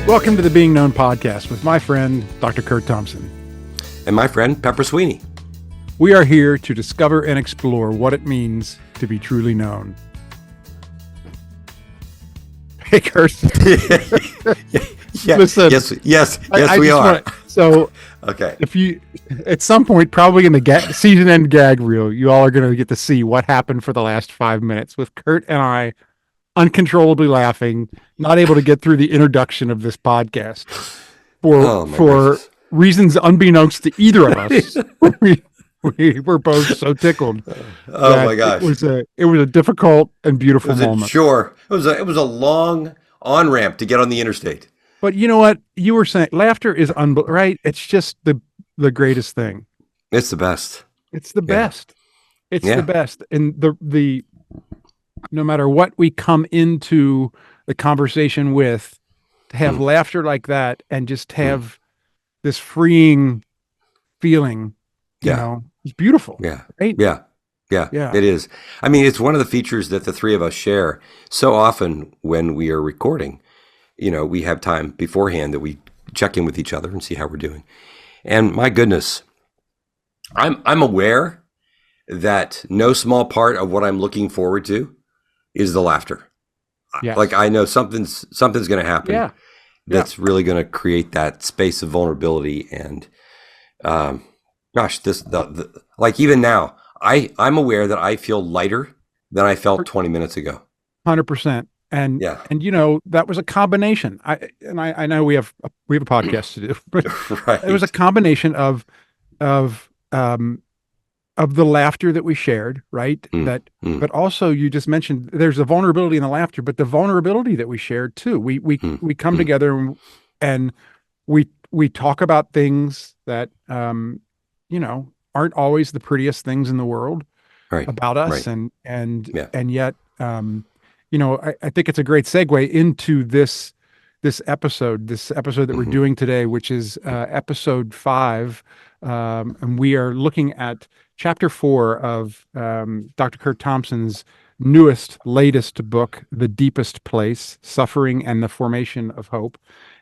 Welcome to the Being Known podcast with my friend, Dr. Curt Thompson. And my friend, Pepper Sweeney. We are here to discover and explore what it means to be truly known. Hey, Curt. Yeah, Listen, yes, we are. Okay. If you, at some point, probably in the season end gag reel, you all are going to get to see what happened for the last 5 minutes with Curt and I uncontrollably laughing, not able to get through the introduction of this podcast for reasons unbeknownst to either of us. we were both so tickled. Oh my gosh. It was a difficult and beautiful moment. Sure. It was a long on-ramp to get on the interstate. But you know what? You were saying laughter is right? It's just the greatest thing. It's the best. It's the best. It's the best. And the no matter what we come into the conversation with, to have laughter like that and just have this freeing feeling, you know, it's beautiful. Yeah. Right? Yeah. It is. I mean, it's one of the features that the three of us share so often when we are recording. You know, we have time beforehand that we check in with each other and see how we're doing. And my goodness, I'm aware that no small part of what I'm looking forward to is the laughter. Yes. Like I know something's going to happen that's really going to create that space of vulnerability. And like even now, I'm aware that I feel lighter than I felt 20 minutes ago. 100%. And you know, that was a combination. I know we have a podcast to do, but it was a combination of the laughter that we shared, right? But also you just mentioned there's a vulnerability in the laughter, but the vulnerability that we shared too. We come together and we talk about things that you know, aren't always the prettiest things in the world about us, and yet you know, I think it's a great segue into this episode that we're doing today, which is episode 5, and we are looking at chapter 4 of Dr. Curt Thompson's latest book, The Deepest Place: Suffering and the Formation of Hope.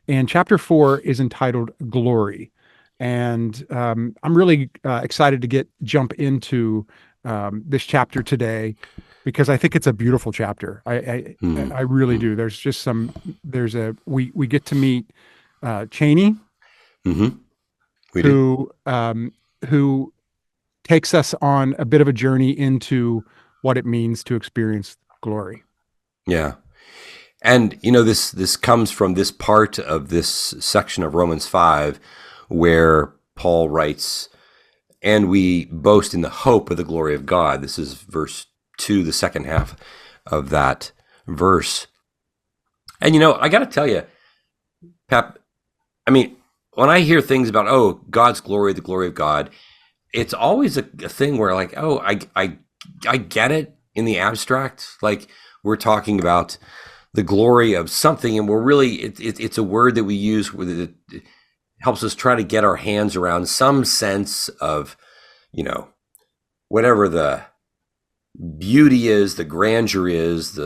And chapter 4 is entitled Glory. And I'm really excited to jump into this chapter today, because I think it's a beautiful chapter. I really do. There's just we get to meet Cheney, who takes us on a bit of a journey into what it means to experience glory. Yeah. And, you know, this comes from this part of this section of Romans 5 where Paul writes, and we boast in the hope of the glory of God. This is verse 2, the second half of that verse. And, you know, I got to tell you, Pep, I mean, when I hear things about, God's glory, the glory of God, it's always a thing where like, I get it in the abstract. Like we're talking about the glory of something, and we're really, it's a word that we use with it helps us try to get our hands around some sense of, you know, whatever the beauty is, the grandeur is,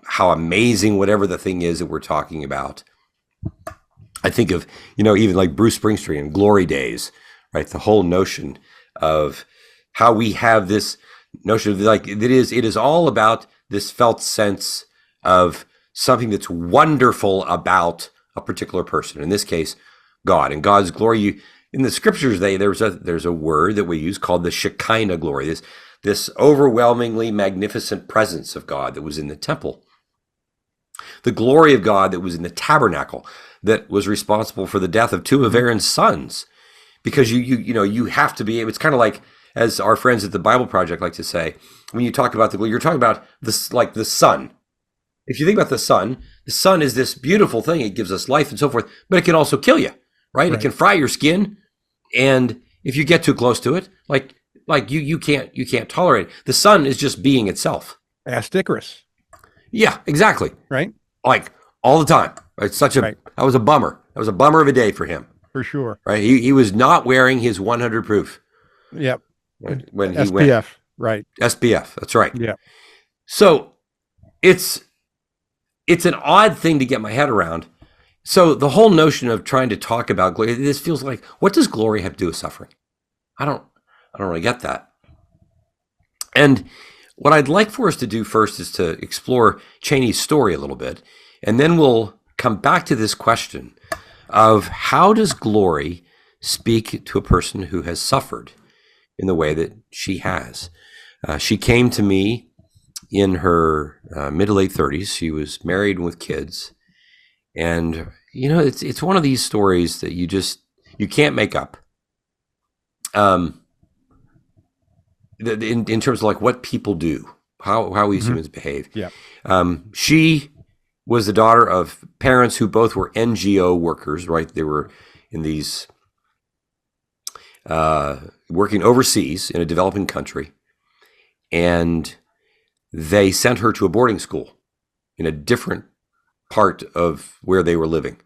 how amazing whatever the thing is that we're talking about. I think of, you know, even like Bruce Springsteen and Glory Days, right? The whole notion of how we have this notion of like, it is all about this felt sense of something that's wonderful about a particular person. In this case, God and God's glory. In the scriptures, there's a word that we use called the Shekinah glory. This overwhelmingly magnificent presence of God that was in the temple. The glory of God that was in the tabernacle, that was responsible for the death of 2 of Aaron's sons. Because you have to be able, it's kind of like, as our friends at the Bible Project like to say, when you talk about the glory, you're talking about this, like the sun. If you think about the sun is this beautiful thing. It gives us life and so forth, but it can also kill you, right? It can fry your skin. And if you get too close to it, like you can't tolerate it. The sun is just being itself. Ask Icarus. Yeah, exactly. Right. Like all the time. It's such that was a bummer. That was a bummer of a day for him. For sure. Right. He was not wearing his 100 proof. Yep. When he SPF. went. Right. SPF. That's right. Yeah. So it's it's an odd thing to get my head around. So the whole notion of trying to talk about glory, this feels like, what does glory have to do with suffering? I don't really get that. And what I'd like for us to do first is to explore Cheney's story a little bit, and then we'll come back to this question of how does glory speak to a person who has suffered in the way that she has. She came to me in her mid to late 30s. She was married with kids. And, you know, it's one of these stories that you can't make up. In terms of like what people do, how we humans behave. Yeah. She was the daughter of parents who both were NGO workers, right? They were in these working overseas in a developing country, and they sent her to a boarding school in a different part of where they were living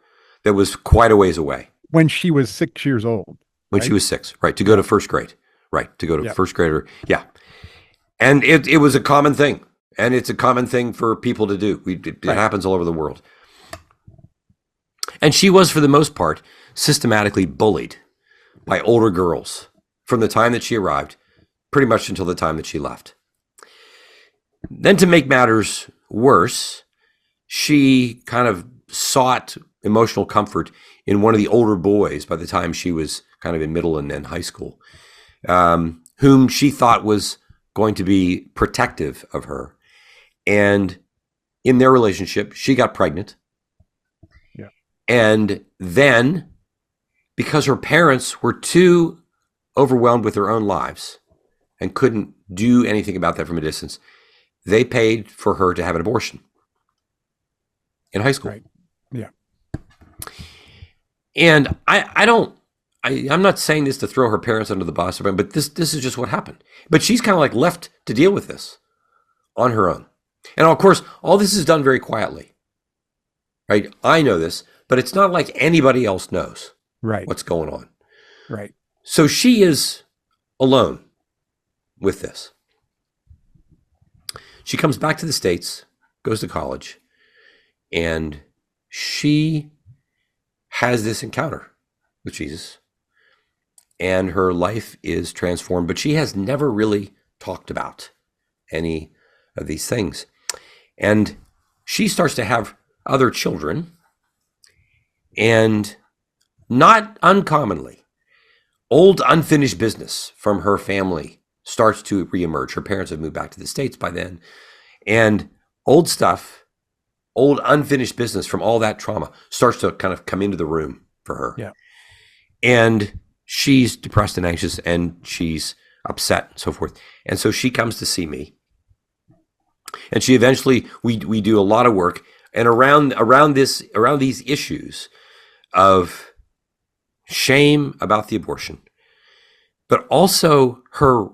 that was quite a ways away. When she was 6 years old. When she was 6, right, to go to first grade. Right, to go to first grader. Yeah. And it was a common thing. And it's a common thing for people to do. It happens all over the world. And she was, for the most part, systematically bullied by older girls from the time that she arrived, pretty much until the time that she left. Then to make matters worse, she kind of sought emotional comfort in one of the older boys by the time she was kind of in middle and then high school, whom she thought was going to be protective of her. And in their relationship, she got pregnant. Yeah. And then, because her parents were too overwhelmed with their own lives and couldn't do anything about that from a distance, they paid for her to have an abortion in high school. Right. Yeah. And I'm not saying this to throw her parents under the bus, but this is just what happened. But she's kind of like left to deal with this on her own. And of course, all this is done very quietly, right? I know this, but it's not like anybody else knows what's going on. Right. So she is alone with this. She comes back to the States, goes to college, and she has this encounter with Jesus. And her life is transformed, but she has never really talked about any of these things. And she starts to have other children, and not uncommonly, old unfinished business from her family starts to reemerge. Her parents have moved back to the States by then, and old stuff, old unfinished business from all that trauma starts to kind of come into the room for her. Yeah. And she's depressed and anxious, and she's upset and so forth. And so she comes to see me. And she eventually, we do a lot of work, and around these issues of shame about the abortion, but also her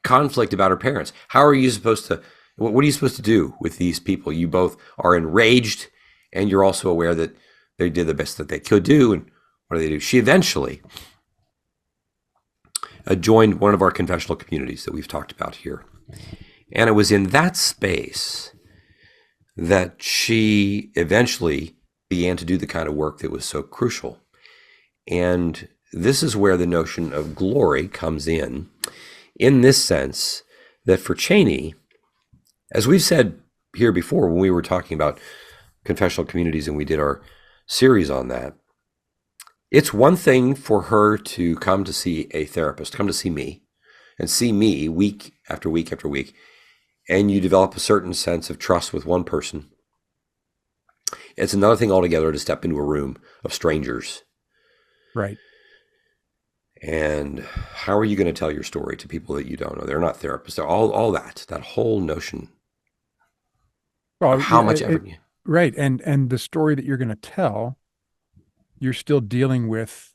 conflict about her parents. How are you supposed to, what are you supposed to do with these people? You both are enraged, and you're also aware that they did the best that they could do, and what do they do? She eventually joined one of our confessional communities that we've talked about here. And it was in that space that she eventually began to do the kind of work that was so crucial. And this is where the notion of glory comes in this sense that for Cheney, as we've said here before when we were talking about confessional communities and we did our series on that, it's one thing for her to come to see a therapist, come to see me, and see me week after week after week, and you develop a certain sense of trust with one person. It's another thing altogether to step into a room of strangers. Right. And how are you going to tell your story to people that you don't know? They're not therapists. They're all that whole notion. Well, how much effort. Right. And the story that you're going to tell, you're still dealing with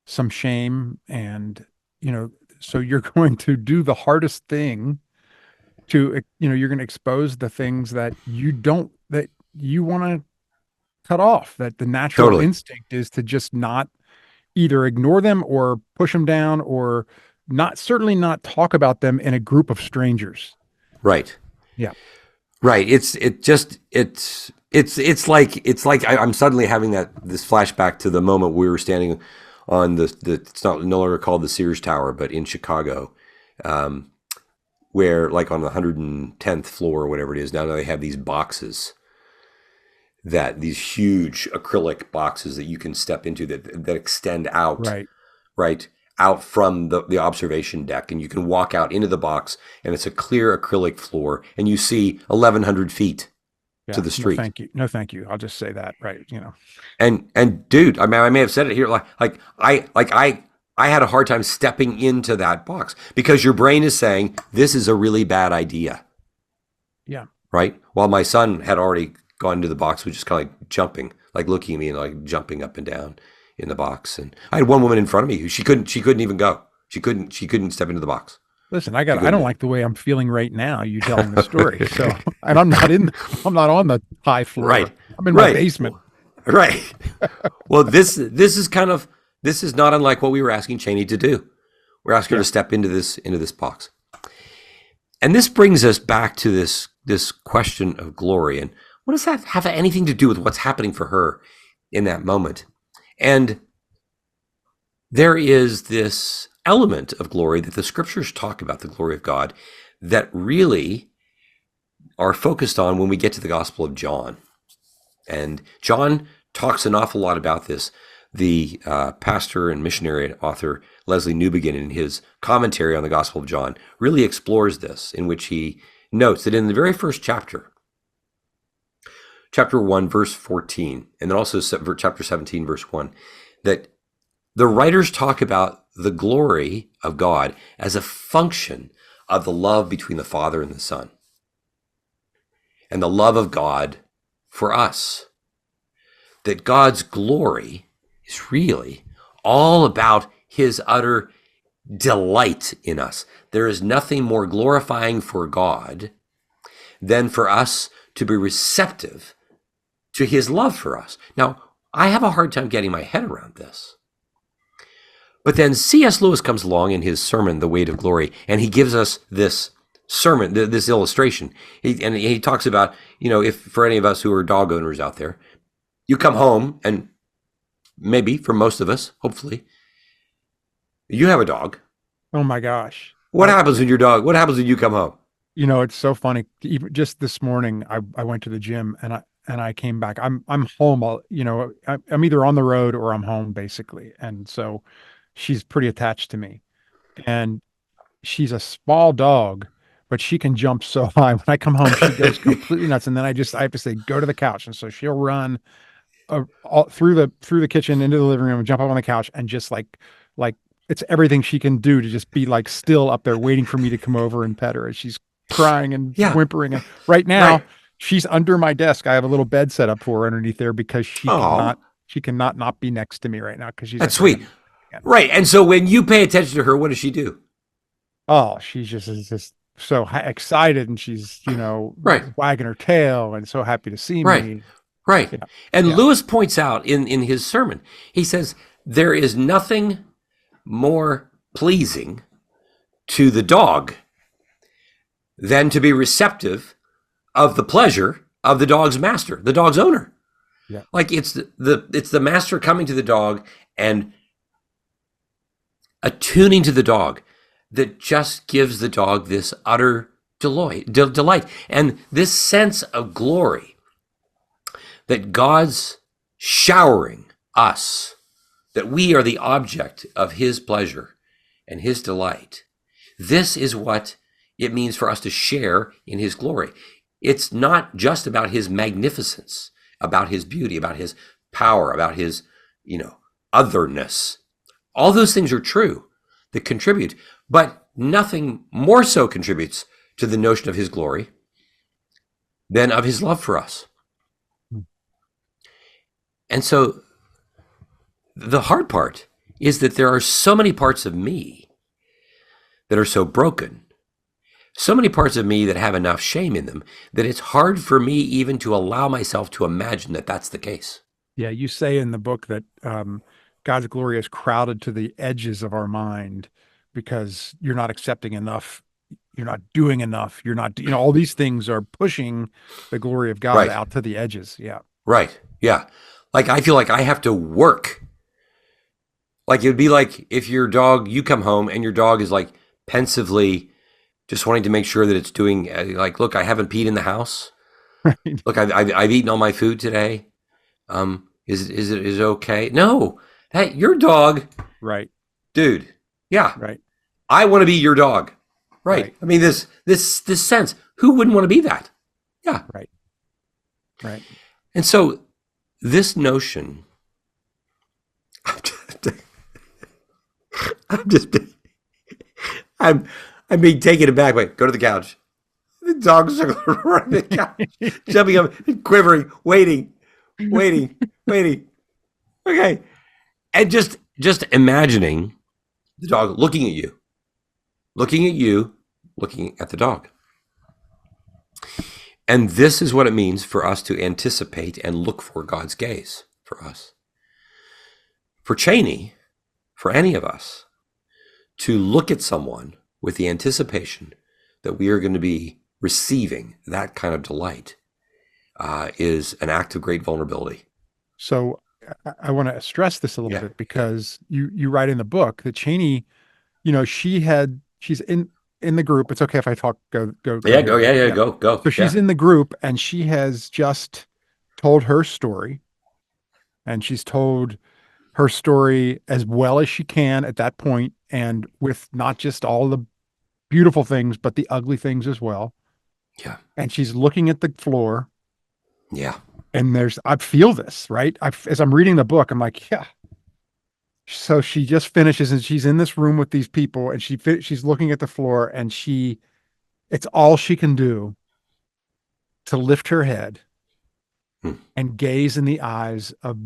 some shame, and, so you're going to do the hardest thing to, you're going to expose the things that you want to cut off, that the natural instinct is to just not either ignore them or push them down, or certainly not talk about them in a group of strangers. Right. Yeah. Right. It's like I'm suddenly having this flashback to the moment we were standing on the it's not no longer called the Sears Tower, but in Chicago, um, where like on the 110th floor or whatever it is now they have these boxes, that these huge acrylic boxes that you can step into that extend out, Right. right, out from the observation deck, and you can walk out into the box, and it's a clear acrylic floor, and you see 1,100 feet to Yeah. the No, street. thank you. No, thank you. I'll just say that. Right. And dude, I mean, I may have said it here, I had a hard time stepping into that box because your brain is saying this is a really bad idea, Yeah. right? While my son had already gone into the box, which is kind of like jumping, like looking at me and like jumping up and down in the box. And I had one woman in front of me who she couldn't even go. She couldn't step into the box. Listen, She I don't couldn't. like the way I'm feeling right now, you telling the story. So, and I'm not on the high Right, floor. I'm in my right, basement. right. Well, this is not unlike what we were asking Cheney to do. We're asking her Yeah. to step into this box. And this brings us back to this question of glory. And what does that have anything to do with what's happening for her in that moment? And there is this element of glory that the scriptures talk about, the glory of God, that really are focused on when we get to the Gospel of John. And John talks an awful lot about this. The pastor and missionary author Leslie Newbegin, in his commentary on the Gospel of John, really explores this, in which he notes that in the very first chapter, chapter 1, verse 14, and then also chapter 17, verse 1, that the writers talk about the glory of God as a function of the love between the Father and the Son, and the love of God for us. That God's glory is really all about his utter delight in us. There is nothing more glorifying for God than for us to be receptive to his love for us. Now, I have a hard time getting my head around this. But then C.S. Lewis comes along in his sermon, The Weight of Glory, and he gives us this sermon, this illustration. He talks about, if for any of us who are dog owners out there, you come home, and maybe for most of us, hopefully, you have a dog. Oh my gosh. What happens when what happens when you come home? It's so funny. Even just this morning, I went to the gym and I came back. I'm home. I'm either on the road or I'm home basically. And so she's pretty attached to me. And she's a small dog, but she can jump so high. When I come home, she goes completely nuts. And then I have to say, go to the couch. And so she'll run all through the kitchen into the living room and jump up on the couch and just like it's everything she can do to just be like still up there waiting for me to come over and pet her as she's crying and Yeah, whimpering. And right right. now she's under my desk. I have a little bed set up for her underneath there because Oh, she cannot not be next to me right now because she's that's afraid sweet. I'm again. Right. And so when you pay attention to her, what does she do? Oh, she's just so excited and she's Right, wagging her tail and so happy to see right, me. right. Yeah, And yeah, Lewis points out in his sermon, he says, there is nothing more pleasing to the dog than to be receptive of the pleasure of the dog's master, the dog's owner. yeah. Like it's the master coming to the dog and attuning to the dog that just gives the dog this utter delight and this sense of glory that God's showering us, that we are the object of his pleasure and his delight. This is what it means for us to share in his glory. It's not just about his magnificence, about his beauty, about his power, about his, otherness. All those things are true that contribute, but nothing more so contributes to the notion of his glory than of his love for us. And so the hard part is that there are so many parts of me that are so broken, so many parts of me that have enough shame in them, that it's hard for me even to allow myself to imagine that that's the case. Yeah, you say in the book that God's glory is crowded to the edges of our mind because you're not accepting enough, not doing enough. You're not, all these things are pushing the glory of God Right. out to the edges. Yeah. Right. Yeah. Like I feel like I have to work. Like it'd be like if your dog, you come home and your dog is like pensively just wanting to make sure that it's doing like, look, I haven't peed in the house. Right. Look, I've eaten all my food today. Is it okay? No, hey, your dog, Right. dude. Yeah, Right. I want to be your dog. Right. Right. I mean, this sense. Who wouldn't want to be that? Yeah. Right. Right. And so this notion, I'm just, I'm being taken aback. Wait, go to the couch. The dogs are running the couch, jumping up, quivering, waiting. Okay, and just imagining the dog looking at you, looking at the dog. And this is what it means for us to anticipate and look for God's gaze for us. For Cheney, for any of us, to look at someone with the anticipation that we are going to be receiving that kind of delight is an act of great vulnerability. So I want to stress this a little bit because you write in the book that Cheney, she's in the group. It's okay if I talk. Go. Yeah, go. So she's in the group and she has just told her story, and she's told her story as well as she can at that point, and with not just all the beautiful things, but the ugly things as well. Yeah. And she's looking at the floor. Yeah. And I feel this, right? As I'm reading the book, I'm like, yeah. So she just finishes and she's in this room with these people and she's looking at the floor and it's all she can do to lift her head and gaze in the eyes of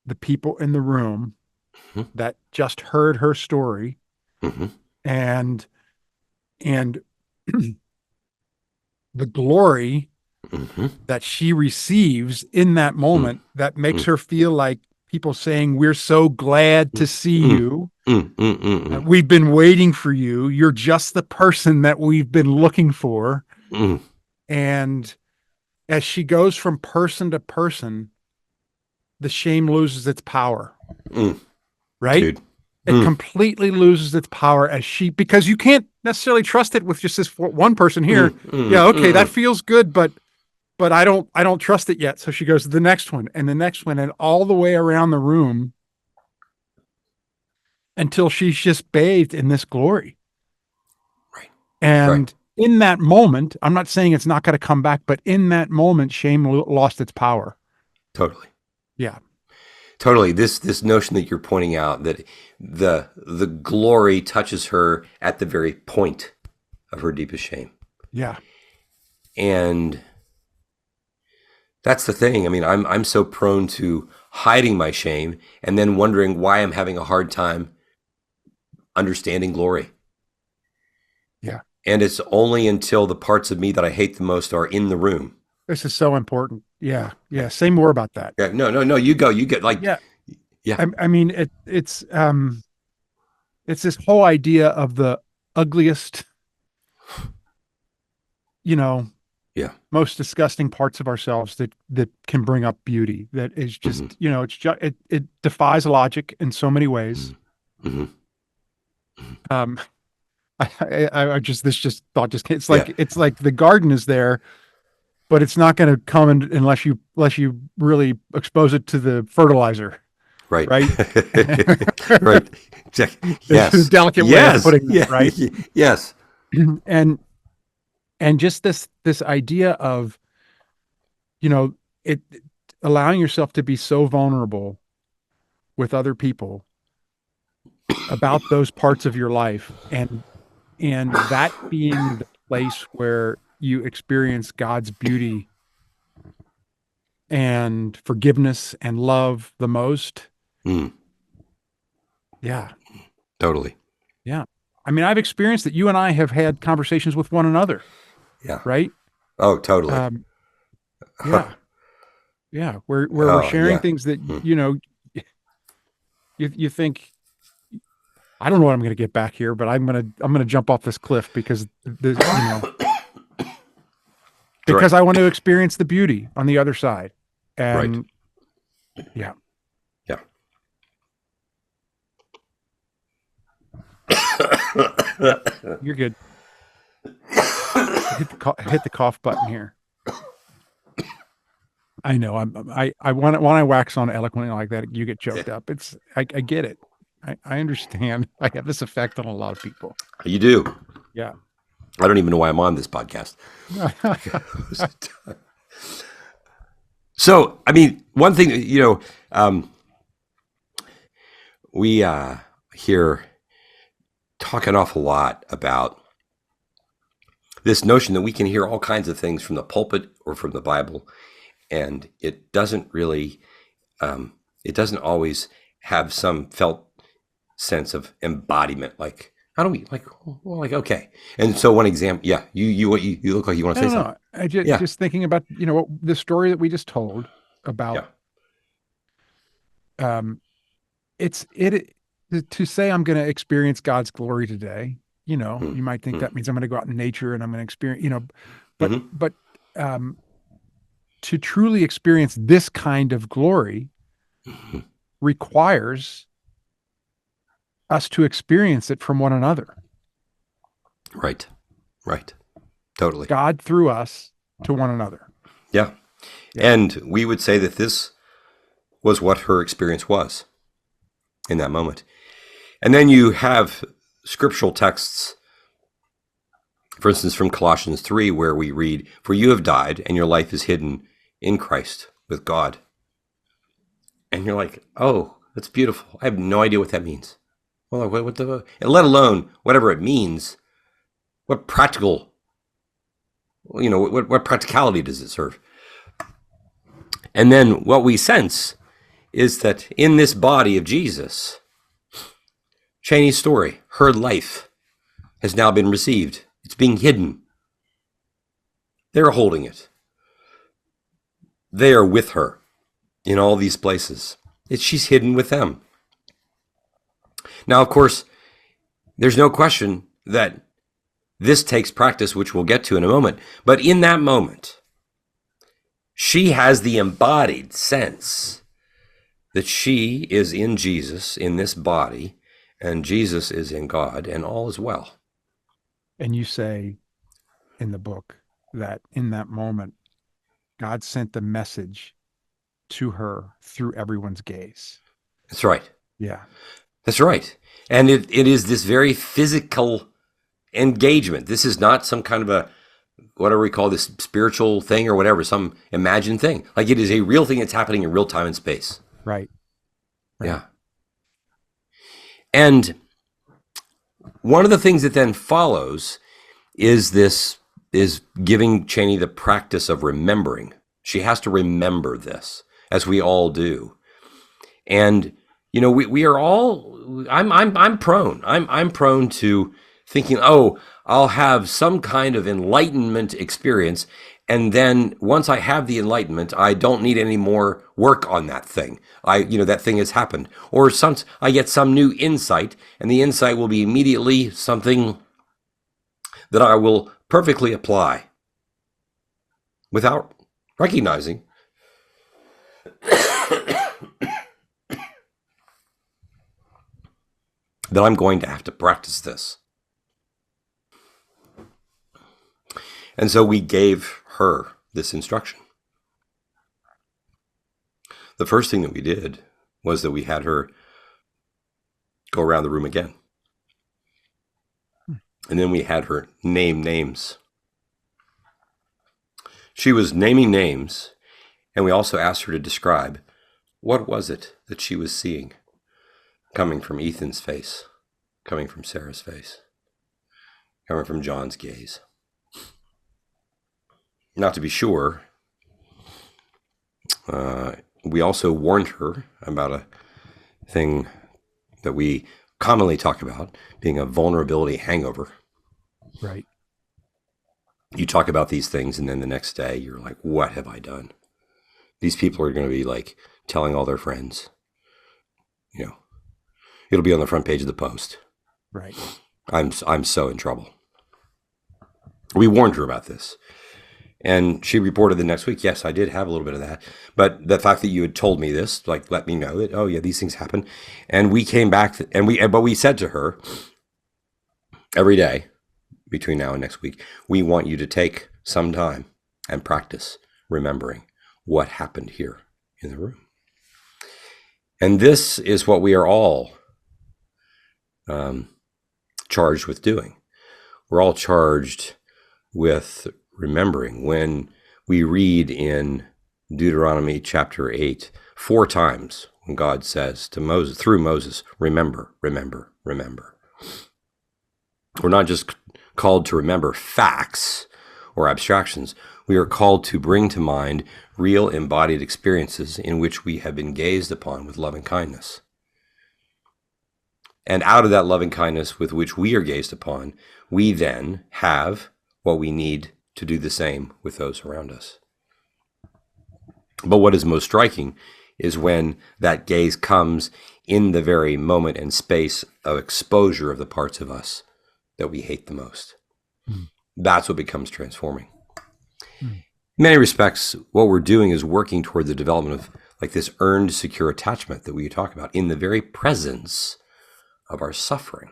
the people in the room that just heard her story. And the glory that she receives in that moment that makes her feel like people saying, we're so glad to see you. We've been waiting for you. You're just the person that we've been looking for. And as she goes from person to person, the shame loses its power. Right? Dude. It completely loses its power because you can't necessarily trust it with just this one person here. Yeah, okay, that feels good, but I don't trust it yet. So she goes to the next one and the next one and all the way around the room until she's just bathed in this glory. Right. And in that moment, I'm not saying it's not going to come back, but in that moment, shame lost its power. Totally. Yeah. Totally. This notion that you're pointing out that the glory touches her at the very point of her deepest shame. Yeah. And that's the thing. I mean, I'm so prone to hiding my shame and then wondering why I'm having a hard time understanding glory. Yeah. And it's only until the parts of me that I hate the most are in the room. This is so important. Yeah. Yeah. Say more about that. Yeah. No. You go. You get like. Yeah. Yeah. I mean, it's this whole idea of the ugliest, most disgusting parts of ourselves that can bring up beauty. That is just, it defies logic in so many ways. It's like the garden is there, but it's not going to come unless you really expose it to the fertilizer. Right. Right. Yes. It's a delicate way of putting it, right? Yes. And just this idea of, it allowing yourself to be so vulnerable with other people about those parts of your life and that being the place where you experience God's beauty and forgiveness and love the most. Yeah. Totally. Yeah. I mean, I've experienced that you and I have had conversations with one another. Yeah. Right. Oh, totally. Yeah. Yeah. Where we're sharing things that, you think I don't know what I'm going to get back here, but I'm going to jump off this cliff because because right. I want to experience the beauty on the other side. Right. And yeah, Yeah. yep, you're good. Hit the cough button here. I know. I when I wax on eloquently like that, you get choked up. I get it. I understand. I have this effect on a lot of people. You do. Yeah. I don't even know why I'm on this podcast. So, I mean, one thing, we here talk an awful lot about this notion that we can hear all kinds of things from the pulpit or from the Bible, and it doesn't really, it doesn't always have some felt sense of embodiment. Like, how do we okay? And so one example, yeah, you look like you want to say something. I just thinking about the story that we just told about. Yeah. It's to say I'm going to experience God's glory today. You might think that means I'm going to go out in nature and I'm going to experience. But to truly experience this kind of glory requires us to experience it from one another. Right. Totally. God through us to one another. Yeah. And we would say that this was what her experience was in that moment. And then you have scriptural texts, for instance, from Colossians 3, where we read, "For you have died, and your life is hidden in Christ with God." And you're like, oh, that's beautiful. I have no idea what that means. Well, let alone whatever it means, what practical, what practicality does it serve? And then what we sense is that in this body of Jesus, Cheney's story, her life, has now been received. It's being hidden. They're holding it. They are with her in all these places. She's hidden with them. Now, of course, there's no question that this takes practice, which we'll get to in a moment. But in that moment, she has the embodied sense that she is in Jesus, in this body, and Jesus is in God, and all is well. And you say in the book that in that moment, God sent the message to her through everyone's gaze. That's right. Yeah. That's right. And it is this very physical engagement. This is not some kind of a, whatever we call this, spiritual thing or whatever, some imagined thing. Like, it is a real thing that's happening in real time and space. Right. Yeah. And one of the things that then follows is giving Cheney the practice of remembering. She has to remember this, as we all do. And we are all. I'm prone to thinking, oh, I'll have some kind of enlightenment experience, and then once I have the enlightenment, I don't need any more work on that thing. That thing has happened, or I get some new insight, and the insight will be immediately something that I will perfectly apply without recognizing that I'm going to have to practice this. And so we gave her this instruction. The first thing that we did was that we had her go around the room again. And then we had her name names. She was naming names, and we also asked her to describe what was it that she was seeing coming from Ethan's face, coming from Sarah's face, coming from John's gaze. Now, to be sure, we also warned her about a thing that we commonly talk about, being a vulnerability hangover. Right. You talk about these things, and then the next day you're like, what have I done? These people are going to be like telling all their friends. It'll be on the front page of the Post. Right. I'm so in trouble. We warned her about this. And she reported the next week, yes, I did have a little bit of that. But the fact that you had told me this, like, let me know that, oh yeah, these things happen. And we came back but we said to her every day between now and next week, we want you to take some time and practice remembering what happened here in the room. And this is what we are all charged with doing. We're all charged with remembering. When we read in Deuteronomy chapter 8, 4 times when God says to Moses, through Moses, remember, remember, remember. We're not just called to remember facts or abstractions. We are called to bring to mind real embodied experiences in which we have been gazed upon with loving kindness. And out of that loving kindness with which we are gazed upon, we then have what we need to do the same with those around us. But what is most striking is when that gaze comes in the very moment and space of exposure of the parts of us that we hate the most. That's what becomes transforming. In many respects, what we're doing is working toward the development of like this earned secure attachment that we talk about in the very presence of our suffering.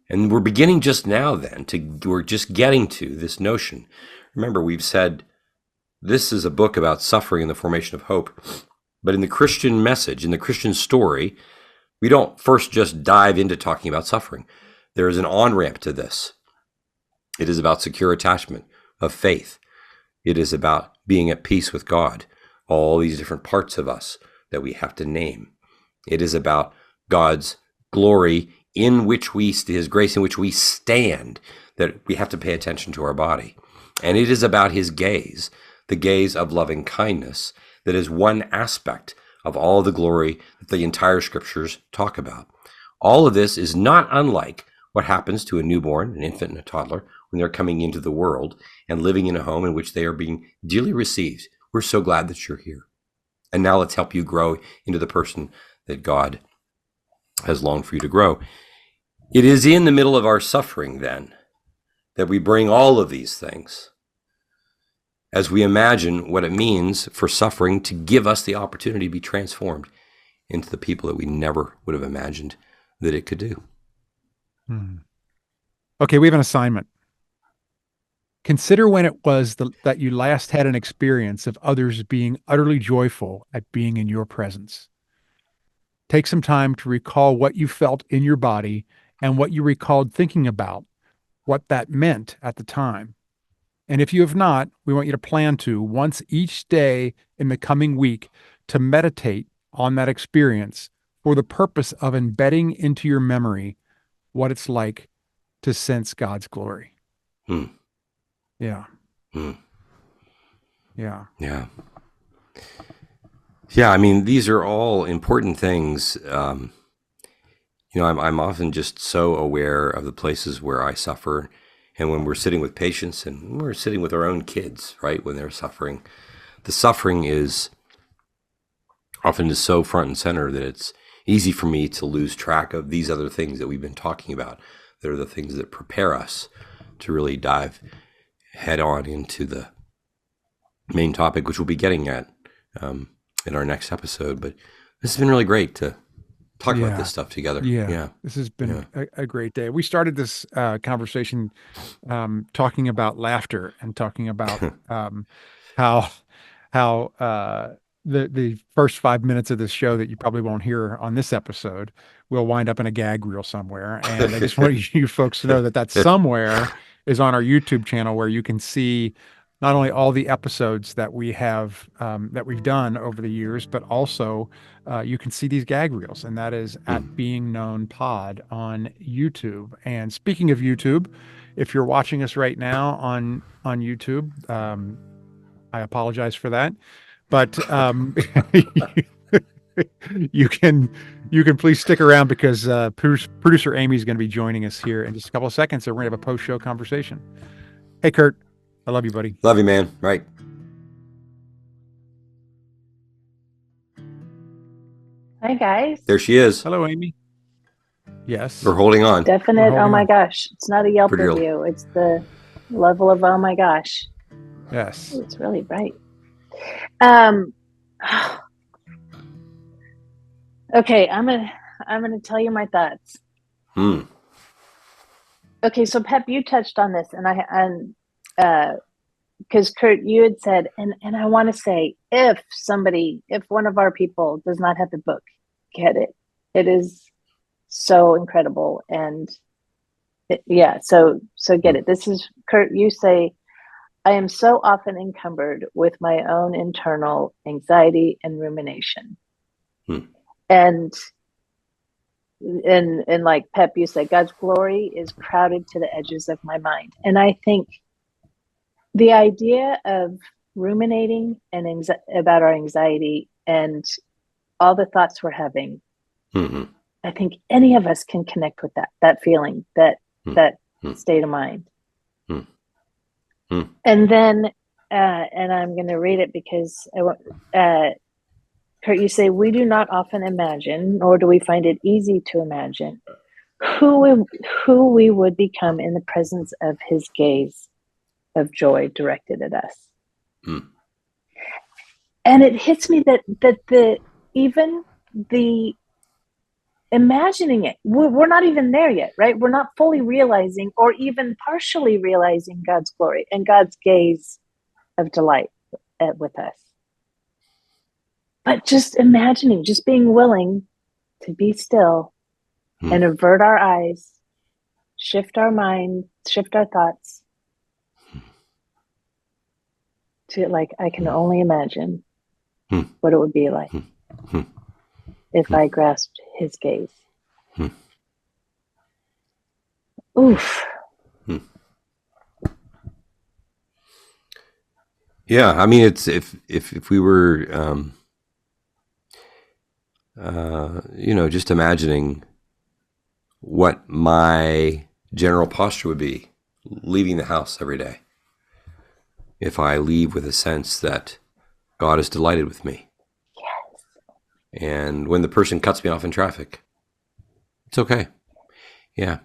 And we're beginning just now then we're just getting to this notion. Remember, we've said this is a book about suffering and the formation of hope. But in the Christian message, in the Christian story, we don't first just dive into talking about suffering. There is an on-ramp to this. It is about secure attachment of faith. It is about being at peace with God, all these different parts of us that we have to name. It is about God's glory in which his grace in which we stand, that we have to pay attention to our body. And it is about his gaze, the gaze of loving kindness, that is one aspect of all the glory that the entire scriptures talk about. All of this is not unlike what happens to a newborn, an infant, and a toddler when they're coming into the world and living in a home in which they are being dearly received. We're so glad that you're here. And now let's help you grow into the person that God has longed for you to grow. It is in the middle of our suffering, then, that we bring all of these things as we imagine what it means for suffering to give us the opportunity to be transformed into the people that we never would have imagined that it could do. Okay, we have an assignment. Consider when it was that you last had an experience of others being utterly joyful at being in your presence. Take some time to recall what you felt in your body and what you recalled thinking about, what that meant at the time. And if you have not, we want you to plan to, once each day in the coming week, to meditate on that experience for the purpose of embedding into your memory what it's like to sense God's glory. Yeah. Yeah. Yeah. Yeah. I mean, these are all important things. I'm often just so aware of the places where I suffer. And when we're sitting with patients and we're sitting with our own kids, right, when they're suffering, the suffering is often so front and center that it's easy for me to lose track of these other things that we've been talking about. That are the things that prepare us to really dive head on into the main topic, which we'll be getting at in our next episode. But this has been really great to talk about this stuff together. Yeah. This has been a great day. We started this conversation talking about laughter and talking about how the first 5 minutes of this show that you probably won't hear on this episode will wind up in a gag reel somewhere. And I just want you folks to know that somewhere is on our YouTube channel, where you can see not only all the episodes that we have that we've done over the years, but also you can see these gag reels, and that is at Being Known Pod on YouTube. And speaking of YouTube, if you're watching us right now on YouTube, I apologize for that, but you can please stick around, because producer Amy is going to be joining us here in just a couple of seconds, and we're going to have a post-show conversation. Hey, Curt, I love you, buddy. Love you, man. Right. Hi, guys. There she is. Hello, Amy. Yes. We're holding on. Definite, oh my gosh. It's not a Yelp Pretty early. review. It's the level of oh my gosh. Yes. Ooh, it's really bright. Okay, I'm gonna tell you my thoughts. Okay, so Pep, you touched on this, and because Curt, you had said, and I want to say, if one of our people does not have the book, get it. It is so incredible, and so get it. This is Curt. You say, I am so often encumbered with my own internal anxiety and rumination, and like Pep, you say, God's glory is crowded to the edges of my mind, and I think the idea of ruminating and about our anxiety and all the thoughts we're having, I think any of us can connect with that feeling, that state of mind. And then, and I'm going to read it because Curt, you say, we do not often imagine, nor do we find it easy to imagine, who we would become in the presence of his gaze of joy directed at us. And it hits me that even the imagining it, we're not even there yet, right? We're not fully realizing or even partially realizing God's glory and God's gaze of delight with us. But just imagining, just being willing to be still and avert our eyes, shift our mind, shift our thoughts to, like, I can only imagine what it would be like if I grasped his gaze. Oof. Yeah, I mean, it's if we were, just imagining what my general posture would be leaving the house every day. If I leave with a sense that God is delighted with me. Yes. And when the person cuts me off in traffic, it's okay. Yeah.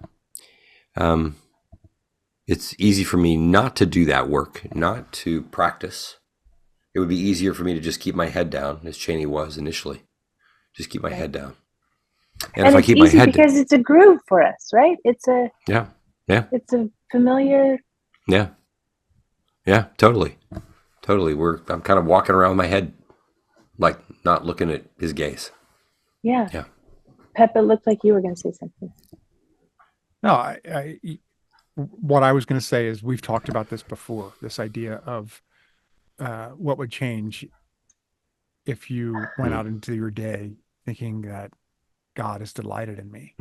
It's easy for me not to do that work, not to practice. It would be easier for me to just keep my head down, as Cheney was initially. Just keep my head down. And if I keep my head down, because it's a groove for us, right? It's a It's a familiar. Yeah, totally. I'm kind of walking around with my head, like not looking at his gaze. Yeah. Pep, it looked like you were going to say something. No, what I was going to say is we've talked about this before, this idea of what would change if you went out into your day thinking that God is delighted in me.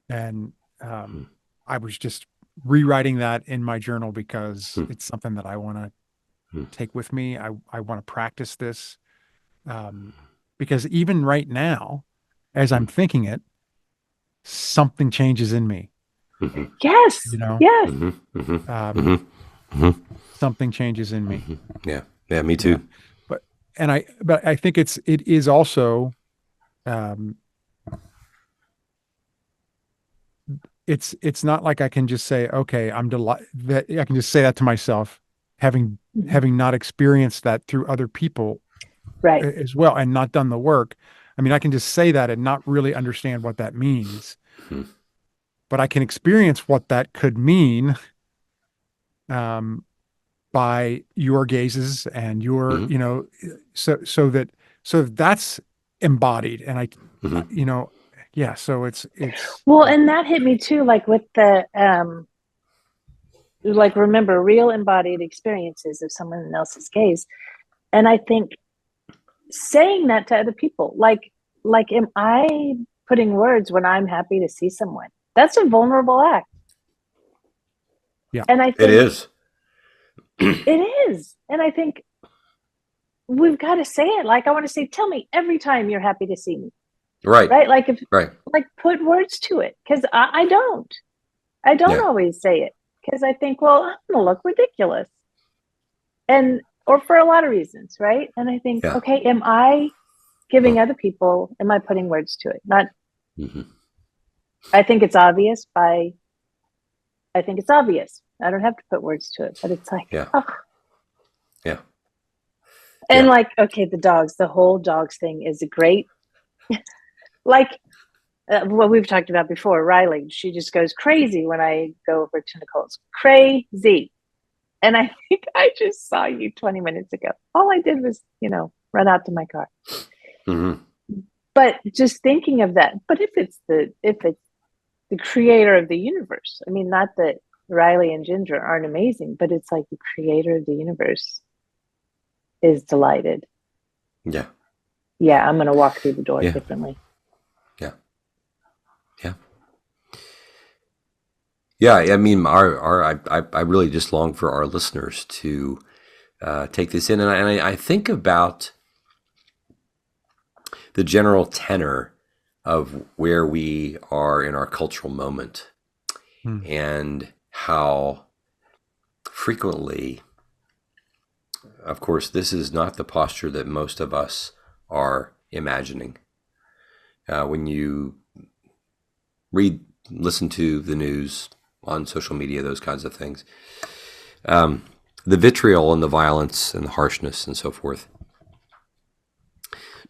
And I was just rewriting that in my journal because it's something that I want to take with me. I want to practice this because even right now, as I'm thinking it, something changes in me. Yes. Yes. Something changes in me. Yeah, me too. But I think it is also it's not like I can just say, okay, I'm delighted that I can just say that to myself, having not experienced that through other people as well and not done the work. I mean, I can just say that and not really understand what that means, but I can experience what that could mean by your gazes and your, so that's embodied. And I, so it's well, and that hit me too, like with the like, remember, real embodied experiences of someone else's gaze. And I think saying that to other people, like am I putting words when I'm happy to see someone? That's a vulnerable act. Yeah, and I think it is. It is. And I think we've got to say it. Like, I want to say, tell me every time you're happy to see me. Right. Like, put words to it. Because I don't always say it. Because I think, well, I'm going to look ridiculous. Or for a lot of reasons, right? And I think, okay, am I giving other people, am I putting words to it? Not, I think it's obvious. I don't have to put words to it, but it's like, Yeah. oh. Yeah. And like, okay, the whole dogs thing is a great, like what we've talked about before, Riley, she just goes crazy when I go over to Nicole's. Crazy. And I think I just saw you 20 minutes ago. All I did was, run out to my car. Mm-hmm. But just thinking of that, but if it's the creator of the universe, I mean, not that Riley and Ginger aren't amazing, but it's like the creator of the universe is delighted. Yeah. Yeah, I'm going to walk through the door Yeah. differently. Yeah. Yeah. Yeah. I mean, I really just long for our listeners to take this in. And I think about the general tenor of where we are in our cultural moment and how frequently, of course, this is not the posture that most of us are imagining. When you listen to the news on social media, those kinds of things, the vitriol and the violence and the harshness and so forth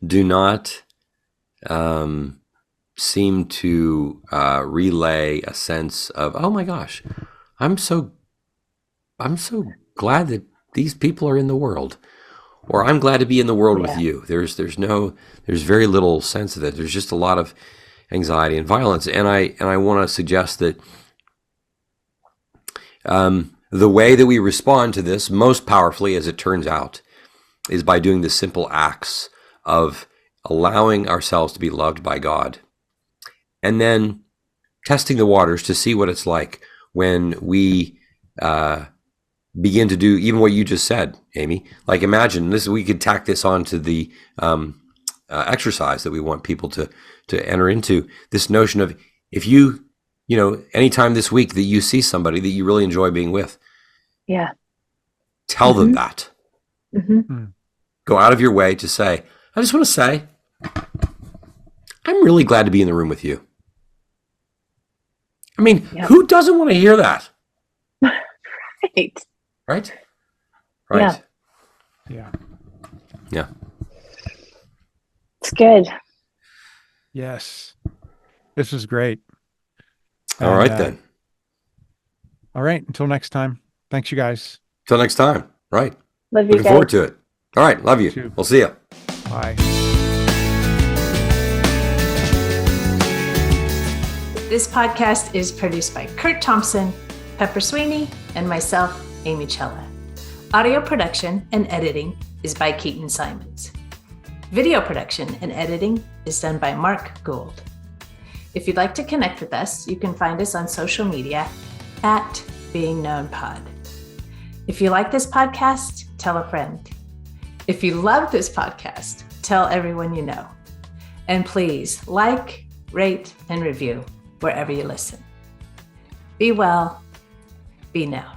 do not seem to relay a sense of, oh my gosh, I'm so glad that these people are in the world, or I'm glad to be in the world with you. There's very little sense of that. There's just a lot of anxiety and violence, and I want to suggest that the way that we respond to this most powerfully, as it turns out, is by doing the simple acts of allowing ourselves to be loved by God, and then testing the waters to see what it's like when we begin to do even what you just said, Amy. Like, imagine this, we could tack this on to the exercise that we want people to enter into, this notion of, if you anytime this week that you see somebody that you really enjoy being with, tell them that. Go out of your way to say, I just want to say, I'm really glad to be in the room with you. I mean, who doesn't want to hear that? Right. Yeah. It's good. Yes. This is great. All right, then. All right. Until next time. Thanks, you guys. Until next time. Right. Love you Looking guys. forward to it. All right. Love you. Too. We'll see you. Bye. This podcast is produced by Curt Thompson, Pepper Sweeney, and myself, Amy Chella. Audio production and editing is by Keaton Simons. Video production and editing is done by Mark Gould. If you'd like to connect with us, you can find us on social media at BeingKnownPod. If you like this podcast, tell a friend. If you love this podcast, tell everyone you know. And please like, rate, and review wherever you listen. Be well, be known.